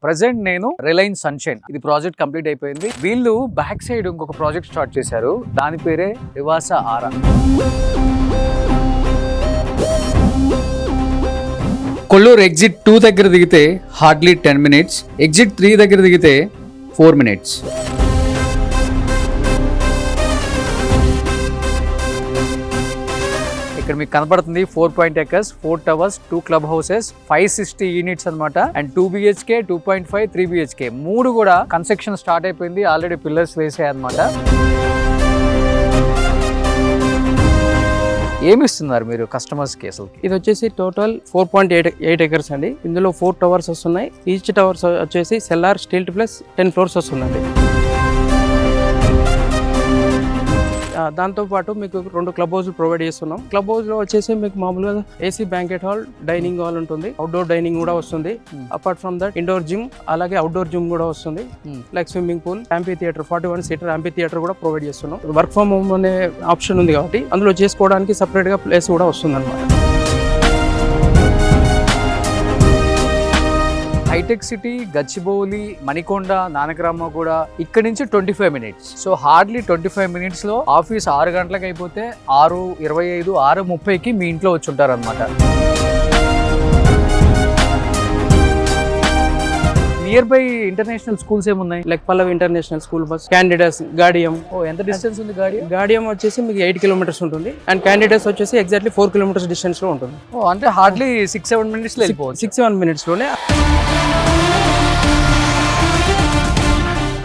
Present నేను Reliance sunshine ఇది project complete అయిపోయింది. వీళ్ళు బ్యాక్ సైడ్ ఇంకొక ప్రాజెక్ట్ స్టార్ట్ చేశారు. దాని పేరే రివాసా ఆరా. కొల్లూరు ఎగ్జిట్ 2 దగ్గర దిగితే హార్డ్లీ 10 minutes, ఎగ్జిట్ 3 దగ్గర దిగితే 4 minutes. ఇక్కడ మీకు కనపడుతుంది 4 acres, 4 towers, 2 club houses, 560 units అన్నమాట. అండ్ 2 BHK, 2.5, 3 BHK మూడు కూడా కన్స్ట్రక్షన్ స్టార్ట్ అయిపోయింది. ఆల్రెడీ పిల్లర్స్ వేసాయి అన్నమాట. ఏమి ఇస్తున్నారు మీరు కస్టమర్స్ కి అసలు? ఇది వచ్చేసి టోటల్ 4.8 acres అండి. ఇందులో 4 towers వస్తున్నాయి. ఈచ్ టవర్స్ వచ్చేసి సెల్లార్ స్టీల్ ప్లస్ 10 floors వస్తుందండి. దాంతో పాటు మీకు 2 క్లబ్ హౌస్ ప్రొవైడ్ చేస్తున్నాం. క్లబ్ హౌస్ లో వచ్చేసి మీకు మామూలుగా AC banquet hall, dining hall ఉంటుంది, అవుట్డోర్ డైనింగ్ కూడా వస్తుంది. Apart from that indoor gym, అలాగే అవుట్డోర్ జిమ్ కూడా వస్తుంది. Like swimming pool, amphitheatre, 41 seater amphitheatre కూడా ప్రొవైడ్ చేస్తున్నాం. వర్క్ ఫ్రమ్ హోమ్ అనే ఆప్షన్ ఉంది కాబట్టి అందులో చేసుకోవడానికి సపరేట్ గా ప్లేస్ కూడా వస్తుంది అనమాట. హైటెక్ సిటీ, గచ్చిబౌలి, మణికొండ, నానక్రామగూడ ఇక్కడ నుంచి 25 minutes. సో హార్డ్లీ 25 minutes లో ఆఫీస్ 6 గంటలకు అయిపోతే 6:25, 6:30కి మీ ఇంట్లో వచ్చి ఉంటారు అనమాట. నియర్ బై ఇంటర్నేషనల్ స్కూల్స్ ఏమున్నాయి? లైక్ పల్లవి ఇంటర్నేషనల్ స్కూల్, బస్ క్యాండిడేట్స్, గాడియం. ఎంత డిస్టెన్స్ ఉంది? గాడియం వచ్చేసి మీకు 8 kilometers ఉంటుంది. అండ్ క్యాండిడేట్స్ వచ్చేసి ఎగ్జాక్ట్లీ 4 kilometers డిస్టెన్స్ లో ఉంటుంది. అంటే హార్డ్లీ 6-7 minutes లో వెళ్ళిపోవచ్చు. 6-7 minutes లోనే.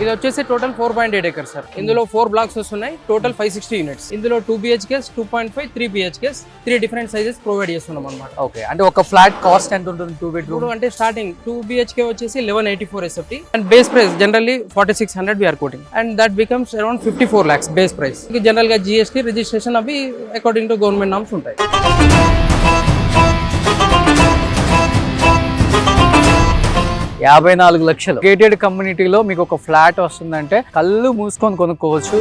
ఇది వచ్చేసి టోటల్ 4.8 acres సార్. ఇందులో 4 blocks వస్తున్నాయి. Total 560 units. ఇందులో 2 BHKs, 2.5, 3 BHKs 3 different sizes provide చేస్తున్నాం అనమాట. ఓకే, అంటే ఒక ఫ్లాట్ కాస్ట్ ఎంత ఉంటుంది? 2 bedroom అంటే స్టార్టింగ్ 2 BHK వచ్చేసి 1184 SFT and base price generally 4600 we are quoting and that becomes around 54 lakhs base price. General గా GST రిజిస్ట్రేషన్ అవి అకార్డింగ్ టు గవర్నమెంట్ నామ్స్ ఉంటాయి. 54 లక్షలు గేటెడ్ కమ్యూనిటీలో మీకు ఒక ఫ్లాట్ వస్తుందంటే కళ్ళు మూసుకొని కొనుక్కోవచ్చు.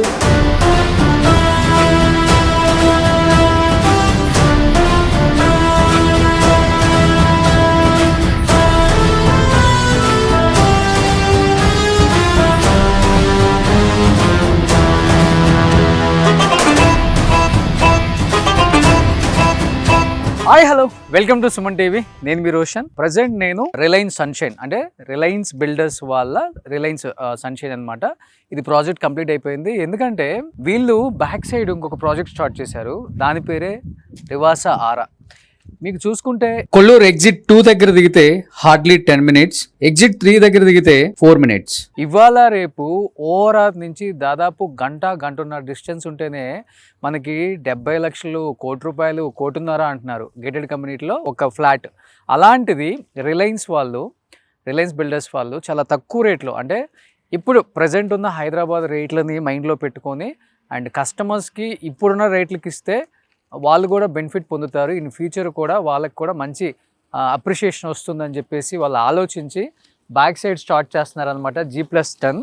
Hi, hello, welcome to Suman TV. నేను మీ రోషన్. ప్రజెంట్ నేను రిలయన్స్ సన్షైన్ అంటే రిలయన్స్ బిల్డర్స్ వాళ్ళ రిలయన్స్ సన్షైన్ అన్నమాట. ఇది ప్రాజెక్ట్ కంప్లీట్ అయిపోయింది. ఎందుకంటే వీళ్ళు బ్యాక్ సైడ్ ఇంకొక ప్రాజెక్ట్ స్టార్ట్ చేశారు. దాని పేరే రివాసా ఆరా. మీకు చూసుకుంటే కొల్లూరు ఎగ్జిట్ 2 దగ్గర దిగితే హార్డ్లీ 10 minutes, ఎగ్జిట్ 3 దగ్గర దిగితే 4 minutes. ఇవాళ రేపు ఓవరాల్ నుంచి దాదాపు గంటన్నర డిస్టెన్స్ ఉంటేనే మనకి 70 లక్షలు, ₹1,00,00,000, ₹1,50,00,000 అంటున్నారు గేటెడ్ కమ్యూనిటీలో ఒక ఫ్లాట్. అలాంటిది రిలయన్స్ బిల్డర్స్ వాళ్ళు చాలా తక్కువ రేట్లో, అంటే ఇప్పుడు ప్రజెంట్ ఉన్న హైదరాబాద్ రేట్లని మైండ్లో పెట్టుకొని అండ్ కస్టమర్స్కి ఇప్పుడున్న రేట్లకి ఇస్తే వాళ్ళు కూడా బెనిఫిట్ పొందుతారు. ఇన్ ఫ్యూచర్ కూడా వాళ్ళకి కూడా మంచి అప్రిషియేషన్ వస్తుందని చెప్పేసి వాళ్ళు ఆలోచించి బ్యాక్ సైడ్ స్టార్ట్ చేస్తున్నారనమాట. G+10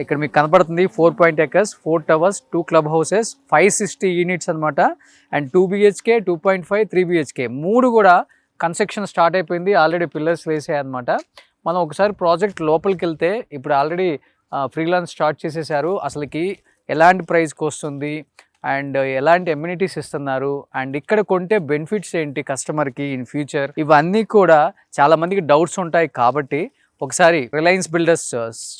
ఇక్కడ మీకు కనపడుతుంది. 4 acres, 4 towers, 2 club houses, 560 units అనమాట. అండ్ 2 BHK, 2.5, 3 BHK మూడు కూడా కన్స్ట్రక్షన్ స్టార్ట్ అయిపోయింది. ఆల్రెడీ పిల్లర్స్ వేసాయి అనమాట. మనం ఒకసారి ప్రాజెక్ట్ లోపలికి వెళ్తే ఇప్పుడు ఆల్రెడీ ఫ్రీలాన్స్ స్టార్ట్ చేసేసారు. అసలుకి ఎలాంటి ప్రైస్కి వస్తుంది అండ్ ఎలాంటి ఎమ్యూనిటీస్ ఇస్తున్నారు అండ్ ఇక్కడ కొంటే బెనిఫిట్స్ ఏంటి కస్టమర్కి ఇన్ ఫ్యూచర్, ఇవన్నీ కూడా చాలా మందికి డౌట్స్ ఉంటాయి. కాబట్టి ఒకసారి Reliance builders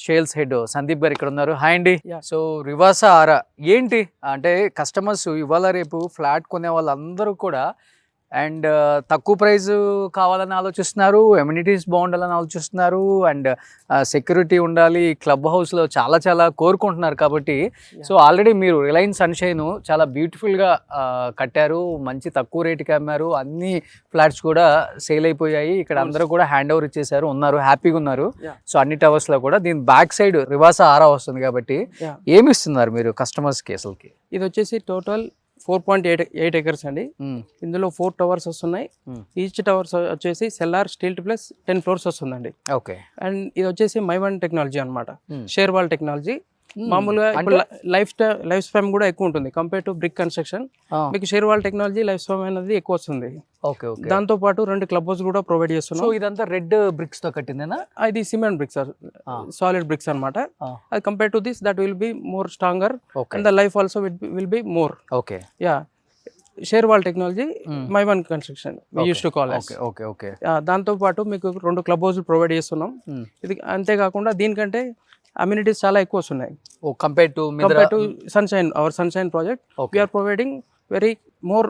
sales head Sandeep గారు ఇక్కడ ఉన్నారు. హాయ్ అండి. సో రివాసా ఆరా ఏంటి అంటే కస్టమర్స్ ఇవాళ రేపు ఫ్లాట్ కొనే వాళ్ళందరూ కూడా అండ్ తక్కువ ప్రైస్ కావాలని ఆలోచిస్తున్నారు, ఎమ్యూనిటీస్ బాగుండాలని ఆలోచిస్తున్నారు అండ్ సెక్యూరిటీ ఉండాలి, క్లబ్ హౌస్లో చాలా కోరుకుంటున్నారు. కాబట్టి సో ఆల్రెడీ మీరు రిలయన్స్ సన్షైన్ చాలా బ్యూటిఫుల్గా కట్టారు, మంచి తక్కువ రేటుకి అమ్మారు, అన్ని ఫ్లాట్స్ కూడా సేల్ అయిపోయాయి. ఇక్కడ అందరూ కూడా హ్యాండ్ ఓవర్ ఇచ్చేసారు, హ్యాపీగా ఉన్నారు. సో అన్ని టవర్స్లో కూడా దీని బ్యాక్ సైడ్ రివాసా ఆరా వస్తుంది. కాబట్టి ఏమి ఇస్తున్నారు మీరు కస్టమర్స్కి అసలుకి? ఇది వచ్చేసి టోటల్ 4.8 acres అండి. ఇందులో 4 towers వస్తున్నాయి. ఈచ్ టవర్స్ వచ్చేసి సెల్లార్ స్టీల్ ప్లస్ 10 floors వస్తుందండి. ఓకే. అండ్ ఇది వచ్చేసి మైవన్ టెక్నాలజీ అనమాట, షేర్ వాల్ టెక్నాలజీ. మామూలుగా ఇప్పుడు లైఫ్ స్పాన్ కూడా ఎక్కువ ఉంటుంది కంపేర్ టు బ్రిక్ కన్స్ట్రక్షన్. మీకు share wall technology life span అనేది ఎక్కువ వస్తుంది. Okay okay. దాంతో పాటు 2 క్లబ్ హౌస్ కూడా ప్రొవైడ్ చేస్తున్నాం. సో ఇదంతా రెడ్ బ్రిక్స్ తో కట్టిందేనా? ఇది సిమెంట్ బ్రిక్స్, సాలిడ్ బ్రిక్స్ అన్నమాట. అది compare to this that will be more stronger and the life also will be more. Okay. Yeah, share wall technology Mivan construction use to call. Okay okay. దాంతో పాటు మీకు 2 club house provide చేస్తున్నాం. ఇది అంతేకాకుండా దీనికంటే amenities చాలా ఎక్కువ వస్తున్నాయి. Compare to sunshine, our sunshine project, we are providing very more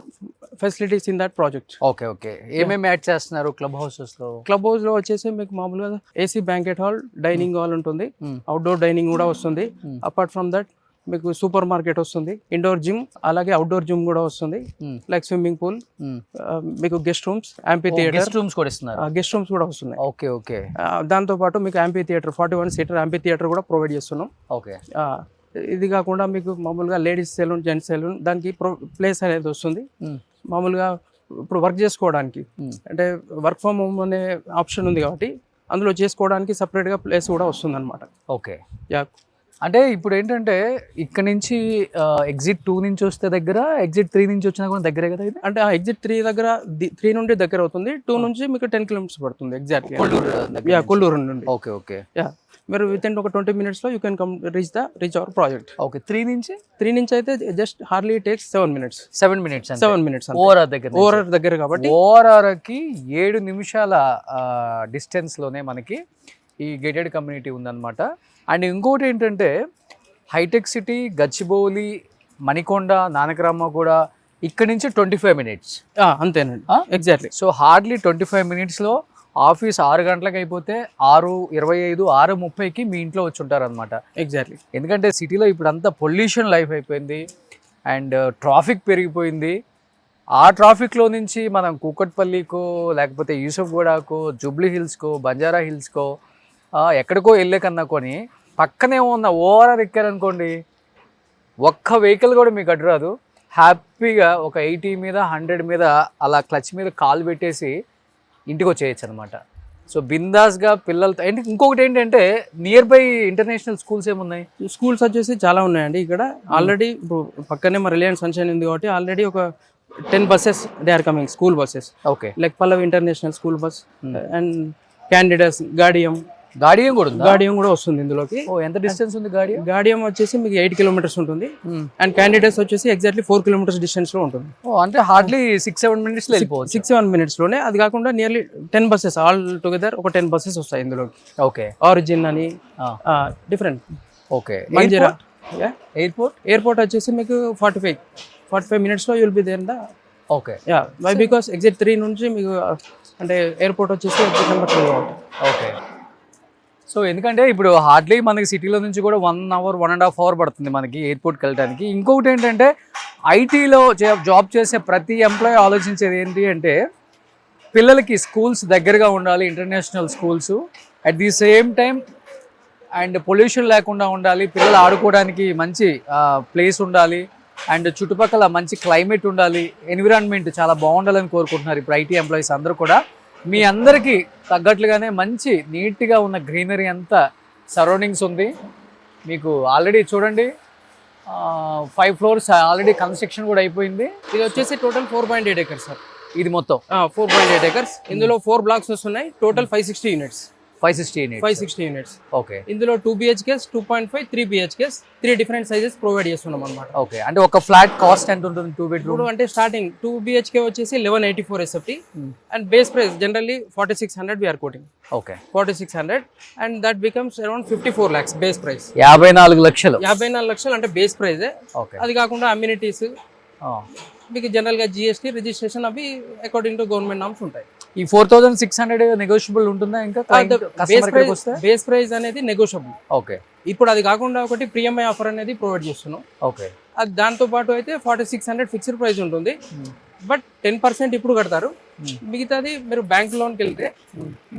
facilities in that project. Okay okay. ఏమేమి యాడ్ చేస్తున్నారు క్లబ్ హౌసెస్ లో? క్లబ్ హౌస్ లో వచ్చేసి మీకు మామూలుగా AC banquet hall, dining hall ఉంటుంది, అవుట్డోర్ డైనింగ్ కూడా వస్తుంది. అపార్ట్ ఫ్రమ్ దట్ మీకు సూపర్ మార్కెట్ వస్తుంది, ఇండోర్ జిమ్, అలాగే అవుట్డోర్ జిమ్ కూడా వస్తుంది, లైక్ స్విమ్మింగ్ పూల్, మీకు guest rooms, amphitheatre, guest rooms కూడా వస్తున్నాయి. Okay okay. దాంతో పాటు మీకు యాంపీ థియేటర్ 41 సీటర్ యాంపీ థియేటర్ కూడా ప్రొవైడ్ చేస్తున్నాం. ఓకే. ఇది కాకుండా మీకు మామూలుగా లేడీస్ సెలూన్, జెంట్స్ సెలూన్, దానికి ప్లేస్ అనేది వస్తుంది. మామూలుగా ఇప్పుడు వర్క్ చేసుకోవడానికి అంటే వర్క్ ఫ్రమ్ హోమ్ అనే ఆప్షన్ ఉంది కాబట్టి అందులో చేసుకోవడానికి సపరేట్గా ప్లేస్ కూడా వస్తుంది అనమాట. ఓకే. యా, అంటే ఇప్పుడు ఏంటంటే ఇక్కడ నుంచి ఎగ్జిట్ 2 నుంచి వస్తే దగ్గర, ఎగ్జిట్ 3 నుంచి వచ్చినా కూడా దగ్గరే కదా ఇది? అంటే ఎగ్జిట్ 3 దగ్గర, 3 నుండి దగ్గర అవుతుంది, 2 నుంచి మీకు 10 కిలోమీటర్స్ పడుతుంది ఎగ్జాక్ట్లీ. కొల్లూరు నుండి. Okay okay. యా, మీరు విత్ ఇన్ ఒక 20 minutes లో you can come reach our project. Okay. 3 నుంచి అయితే just hardly takes 7 minutes. 7 minutes ORR దగ్గర కాబట్టి ఓఆర్ఆర్ కి 7 నిమిషాల డిస్టెన్స్ లోనే మనకి ఈ గేటెడ్ కమ్యూనిటీ ఉందన్నమాట. అండ్ ఇంకోటి ఏంటంటే హైటెక్ సిటీ, గచ్చిబౌలి, మణికొండ, నానక్రామ కూడా ఇక్కడ నుంచి 25 minutes. అంతేనండి, ఎగ్జాక్ట్లీ. సో హార్డ్లీ 25 minutesలో ఆఫీస్ 6 గంటలకు అయిపోతే 6:25, 6:30కి మీ ఇంట్లో వచ్చి ఉంటారనమాట. ఎగ్జాక్ట్లీ. ఎందుకంటే సిటీలో ఇప్పుడు అంతా పొల్యూషన్ లైఫ్ అయిపోయింది అండ్ ట్రాఫిక్ పెరిగిపోయింది. ఆ ట్రాఫిక్లో నుంచి మనం కూకట్పల్లికో, లేకపోతే యూసఫ్గూడకో, జూబ్లీ హిల్స్కో, బంజారా హిల్స్కో, ఎక్కడికో వెళ్ళే కన్నా కొని పక్కనే ఉన్న ఓఆర్ఆర్ ఎక్కారనుకోండి, ఒక్క వెహికల్ కూడా మీకు అడ్డు రాదు. హ్యాపీగా ఒక 80 మీద 100 మీద అలా క్లచ్ మీద కాలు పెట్టేసి ఇంటికి వచ్చేయచ్చు అనమాట. సో బిందాస్గా పిల్లలతో. ఇంకొకటి ఏంటంటే నియర్ బై ఇంటర్నేషనల్ స్కూల్స్ ఏమున్నాయి? స్కూల్స్ వచ్చేసి చాలా ఉన్నాయండి ఇక్కడ. ఆల్రెడీ ఇప్పుడు పక్కనే మా రిలయన్స్ సన్షైన్ ఉంది కాబట్టి ఆల్రెడీ ఒక 10 buses they are coming, school buses. Okay. Like Pallavi international school bus and candidates, Gaudium కూడా ఉంది. గాడియం కూడా వస్తుంది ఇందులోకి. ఎంత డిస్టెన్స్ ఉంది గాడియం? గాడియం వచ్చేసి మీకు 8 kilometers ఉంటుంది అండ్ క్యాండిడేట్స్ వచ్చేసి ఎగ్జాక్ట్లీ 4 kilometers డిస్టెన్స్ లో ఉంటుంది. అంటే హార్డ్లీ 6-7 minutes లో వెళ్ళిపోవచ్చు. 6-7 minutes లోనే. అది కాకుండా నియర్లీ 10 buses ఆల్ టుగెదర్, ఒక 10 buses వస్తాయి ఇందులోకి. ఓకే. ఆరిజిన్ అని డిఫరెంట్. ఓకే. మంజిరా ఎయిర్పోర్ట్ వచ్చేసి మీకు 45 minutes లో you'll be there the. Okay. Ya, why because exit 3 నుంచి మీకు అంటే ఎయిర్పోర్ట్ వచ్చేసి నెంబర్ 2. ఓకే. సో ఎందుకంటే ఇప్పుడు హార్డ్లీ మనకి సిటీలో నుంచి కూడా 1 hour, 1.5 hours పడుతుంది మనకి ఎయిర్పోర్ట్కి వెళ్ళడానికి. ఇంకొకటి ఏంటంటే ఐటీలో జాబ్ చేసే ప్రతి ఎంప్లాయీ ఆలోచించేది ఏంటి అంటే పిల్లలకి స్కూల్స్ దగ్గరగా ఉండాలి, international schools, at the same time and pollution లేకుండా ఉండాలి, పిల్లలు ఆడుకోవడానికి మంచి ప్లేస్ ఉండాలి, అండ్ చుట్టుపక్కల మంచి క్లైమేట్ ఉండాలి, ఎన్విరాన్మెంట్ చాలా బాగుండాలని కోరుకుంటున్నారు ఇప్పుడు ఐటీ ఎంప్లాయీస్ అందరూ కూడా. మీ అందరికీ తగ్గట్లుగానే మంచి నీట్గా ఉన్న గ్రీనరీ అంతా సరౌండింగ్స్ ఉంది మీకు. ఆల్రెడీ చూడండి 5 floors ఆల్రెడీ కన్స్ట్రక్షన్ కూడా అయిపోయింది. ఇది వచ్చేసి టోటల్ 4.8 acres సార్. ఇది మొత్తం 4.8 acres. ఇందులో 4 blocks వస్తున్నాయి. Total 560 units. 560 units. ఓకే. ఇందులో 2 BHKs, 2.5, 3 BHKs, 3 different sizes provide చేస్తున్నాం అన్నమాట. ఓకే. అంటే ఒక ఫ్లాట్ కాస్ట్ ఎంత ఉంటుంది 2 bedroom? అంటే స్టార్టింగ్ 2 BHK వచ్చేసి 1184 SFT and base price generally 4600 we are quoting. Okay. 4600 and that becomes around 54 lakhs base price. 54 లక్షలు. 54 లక్షలు అంటే బేస్ ప్రైజే. ఓకే. అది కాకుండా అమ్యూనిటీస్ మీకు జనరల్ గా జిఎస్టీ రిజిస్ట్రేషన్ అవి అకార్డింగ్ టు గవర్నమెంట్ నామ్స్ ఉంటాయి. ఈ 4600 నెగోషియబుల్ ఉంటుందా? ఇంకా బేస్ ప్రైస్ అనేది నెగోషియబుల్. ఓకే. ఇప్పుడు అది కాకుండా ఒకటి ప్రీఎంఐ ఆఫర్ అనేది ప్రొవైడ్ చేస్తున్నాం. ఓకే. అది దాంతో పాటు అయితే 4600 ఫిక్స్డ్ ప్రైస్ ఉంటుంది. బట్ 10% ఇప్పుడు కడతారు. మిగతాది మీరు బ్యాంక్ లోన్కి వెళ్తే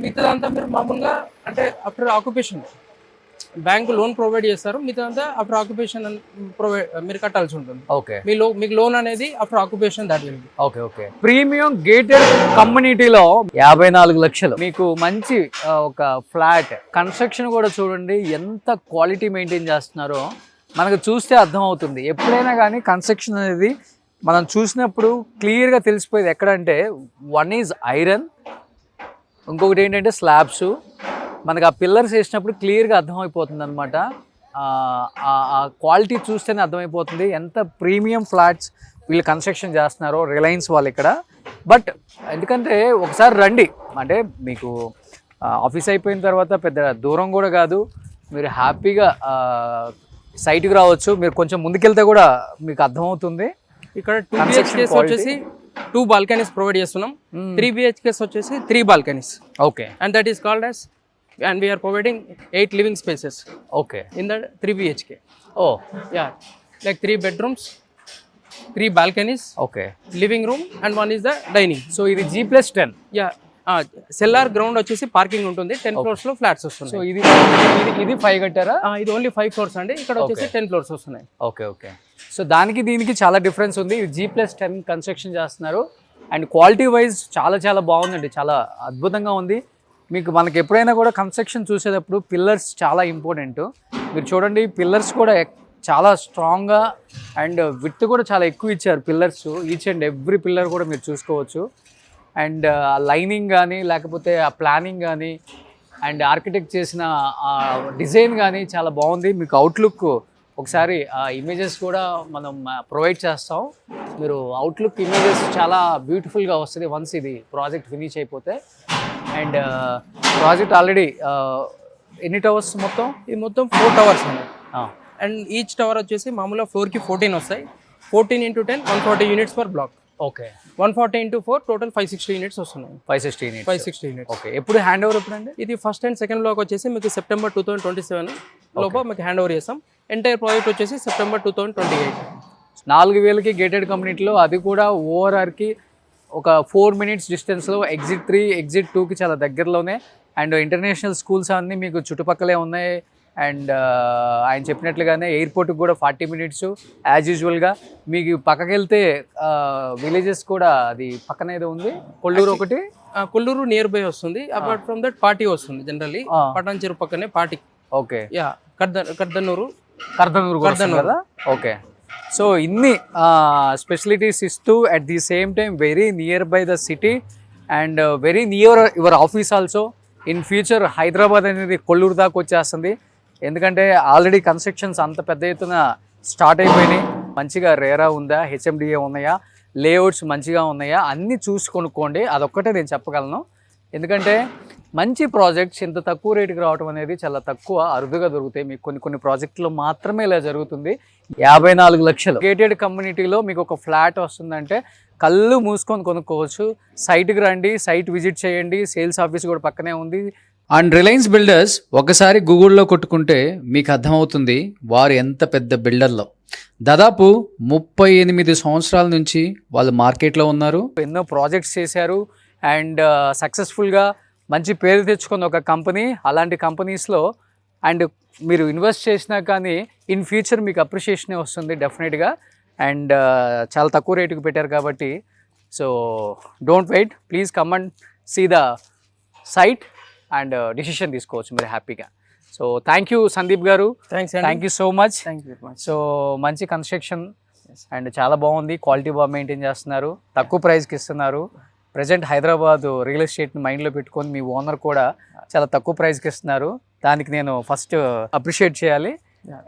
మిగతాదంతా మీరు మామూలుగా అంటే after occupation bank loan provide చేస్తారు, మిగతా ఆఫ్టర్ ఆక్యుపేషన్ ప్రొవైడ్ మీరు కట్టాల్సి ఉంటుంది. ఓకే మీకు లోన్ అనేది after occupation that will be. Okay okay. Premium gated కమ్యూనిటీలో 54 లక్షలు మీకు మంచి ఒక ఫ్లాట్. కన్స్ట్రక్షన్ కూడా చూడండి ఎంత క్వాలిటీ మెయింటైన్ చేస్తున్నారో మనకు చూస్తే అర్థమవుతుంది. ఎప్పుడైనా కానీ కన్స్ట్రక్షన్ అనేది మనం చూసినప్పుడు క్లియర్గా తెలిసిపోయేది ఎక్కడంటే, వన్ ఈజ్ ఐరన్, ఇంకొకటి ఏంటంటే స్లాబ్స్. మనకు ఆ పిల్లర్స్ వేసినప్పుడు క్లియర్గా అర్థమైపోతుంది అనమాట. ఆ క్వాలిటీ చూస్తేనే అర్థమైపోతుంది ఎంత ప్రీమియం ఫ్లాట్స్ వీళ్ళు కన్స్ట్రక్షన్ చేస్తున్నారో రిలయన్స్ వాళ్ళు ఇక్కడ. బట్ ఎందుకంటే ఒకసారి రండి, అంటే మీకు ఆఫీస్ అయిపోయిన తర్వాత పెద్ద దూరం కూడా కాదు, మీరు హ్యాపీగా సైట్కి రావచ్చు. మీరు కొంచెం ముందుకెళ్తే కూడా మీకు అర్థమవుతుంది. ఇక్కడ 2 BHKs వచ్చేసి 2 బాల్కనీస్ ప్రొవైడ్ చేస్తున్నాం. 3 BHKs వచ్చేసి 3 balconies. Okay. And that is called as, and we're providing 8 living spaces. Okay. In that 3 BHK. Oh ya, like 3 bedrooms, 3 balconies. Okay. Living room and 1 is the dining. So ఇది G+10. Ya, cellar ground వచ్చేసి parking ఉంటుంది. 10 floors లో flats వస్తున్నాయి. So ఇది 5 కట్టారా? ఇది only 5 floors అండి. ఇక్కడ వచ్చేసి 10 floors వస్తున్నాయి. Okay okay. సో దానికి దీనికి చాలా డిఫరెన్స్ ఉంది. ఇది G+10 కన్స్ట్రక్షన్ చేస్తున్నారు. అండ్ క్వాలిటీ వైజ్ చాలా చాలా బాగుందండి, చాలా అద్భుతంగా ఉంది. మీకు మనకి ఎప్పుడైనా కూడా కన్స్ట్రక్షన్ చూసేటప్పుడు పిల్లర్స్ చాలా ఇంపార్టెంట్. మీరు చూడండి పిల్లర్స్ కూడా చాలా స్ట్రాంగ్గా అండ్ విడ్త్ కూడా చాలా ఎక్కువ ఇచ్చారు pillars. Each and every pillar కూడా మీరు చూసుకోవచ్చు. అండ్ ఆ లైనింగ్ కానీ లేకపోతే ఆ ప్లానింగ్ కానీ అండ్ ఆర్కిటెక్ట్ చేసిన డిజైన్ కానీ చాలా బాగుంది. మీకు అవుట్లుక్ ఒకసారి ఆ ఇమేజెస్ కూడా మనం ప్రొవైడ్ చేస్తాం. మీరు అవుట్లుక్ ఇమేజెస్ చాలా బ్యూటిఫుల్గా వస్తుంది వన్స్ ఇది ప్రాజెక్ట్ ఫినిష్ అయిపోతే. అండ్ ప్రాజెక్ట్ ఆల్రెడీ ఎన్ని టవర్స్ మొత్తం? ఇది మొత్తం 4 towers అండి. అండ్ ఈచ్ టవర్ వచ్చేసి మామూలుగా ఫ్లోర్కి 14 వస్తాయి. 14 into 10 140 units per block. Okay. 140 into 4 total 560 units వస్తున్నాయి. 560 units. ఓకే. ఎప్పుడు హ్యాండ్ ఓవర్ ఎప్పుడండి? ఇది ఫస్ట్ అండ్ సెకండ్ బ్లాక్ వచ్చేసి మీకు సెప్టెంబర్ 2027 లోపల మీకు హ్యాండ్ ఓవర్ చేస్తాం. ఎంటైర్ ప్రాజెక్ట్ వచ్చేసి సెప్టెంబర్ 2028. 4000కి గేటెడ్ కమ్యూనిటీలో, అది కూడా ఓఆర్ఆర్కి ఒక 4 minutes డిస్టెన్స్లో, ఎగ్జిట్ 3 ఎగ్జిట్ 2కి చాలా దగ్గరలోనే. అండ్ ఇంటర్నేషనల్ స్కూల్స్ అన్నీ మీకు చుట్టుపక్కలే ఉన్నాయి. అండ్ ఆయన చెప్పినట్లుగానే ఎయిర్పోర్ట్కి కూడా 40 minutes యాజ్ యూజువల్గా. మీకు పక్కకి వెళ్తే విలేజెస్ కూడా అది పక్కన ఏదో ఉంది, కొల్లూరు ఒకటి. కొల్లూరు నియర్ బై వస్తుంది. అపార్ట్ ఫ్రమ్ దట్ పార్టీ వస్తుంది జనరల్లీ. పటాన్ చెరువు పక్కనే పార్టీ. ఓకే. యా, కర్దన్నూరు కదా. ఓకే. సో ఇన్ని స్పెషలిటీస్ ఇస్తూ at the same time very near by the city and very near your office also. In future Hyderabad అనేది కొల్లూరు దాకా వచ్చేస్తుంది. ఎందుకంటే ఆల్రెడీ కన్స్ట్రక్షన్స్ అంత పెద్ద ఎత్తున స్టార్ట్ అయిపోయినాయి. మంచిగా రేరా ఉందా, హెచ్ఎండిఏ ఉన్నాయా, లేఅవుట్స్ మంచిగా ఉన్నాయా, అన్నీ చూసి కొనుక్కోండి. అదొక్కటే నేను చెప్పగలను. ఎందుకంటే మంచి ప్రాజెక్ట్స్ ఇంత తక్కువ రేటుకి రావడం అనేది చాలా తక్కువ, అరుదుగా దొరుకుతాయి. మీకు కొన్ని ప్రాజెక్టులో మాత్రమే ఇలా జరుగుతుంది. 54 లక్షలు గేటెడ్ కమ్యూనిటీలో మీకు ఒక ఫ్లాట్ వస్తుందంటే కళ్ళు మూసుకొని కొనుక్కోవచ్చు. సైట్కి రండి, సైట్ విజిట్ చేయండి. సేల్స్ ఆఫీస్ కూడా పక్కనే ఉంది. అండ్ రిలయన్స్ బిల్డర్స్ ఒకసారి గూగుల్లో కొట్టుకుంటే మీకు అర్థమవుతుంది వారు ఎంత పెద్ద బిల్డర్లో. దాదాపు 38 సంవత్సరాల నుంచి వాళ్ళు మార్కెట్లో ఉన్నారు. ఎన్నో ప్రాజెక్ట్స్ చేశారు అండ్ సక్సెస్ఫుల్గా మంచి పేరు తెచ్చుకున్న ఒక కంపెనీ. అలాంటి కంపెనీస్లో అండ్ మీరు ఇన్వెస్ట్ చేసినా కానీ ఇన్ ఫ్యూచర్ మీకు అప్రిషియేషనే వస్తుంది డెఫినెట్గా. అండ్ చాలా తక్కువ రేటుకి పెట్టారు కాబట్టి so don't wait, please come and see the site and decision తీసుకోవచ్చు మీరు హ్యాపీగా. సో థ్యాంక్ యూ సందీప్ గారు, thank you so much. So మంచి కన్స్ట్రక్షన్ అండ్ చాలా బాగుంది, క్వాలిటీ బాగా మెయింటైన్ చేస్తున్నారు, తక్కువ ప్రైస్కి ఇస్తున్నారు. ప్రజెంట్ హైదరాబాద్ రియల్ ఎస్టేట్ని మైండ్లో పెట్టుకొని మీ ఓనర్ కూడా చాలా తక్కువ ప్రైస్కి ఇస్తున్నారు. దానికి నేను ఫస్ట్ అప్రిషియేట్ చేయాలి.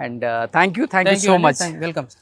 And thank you so much. Welcome.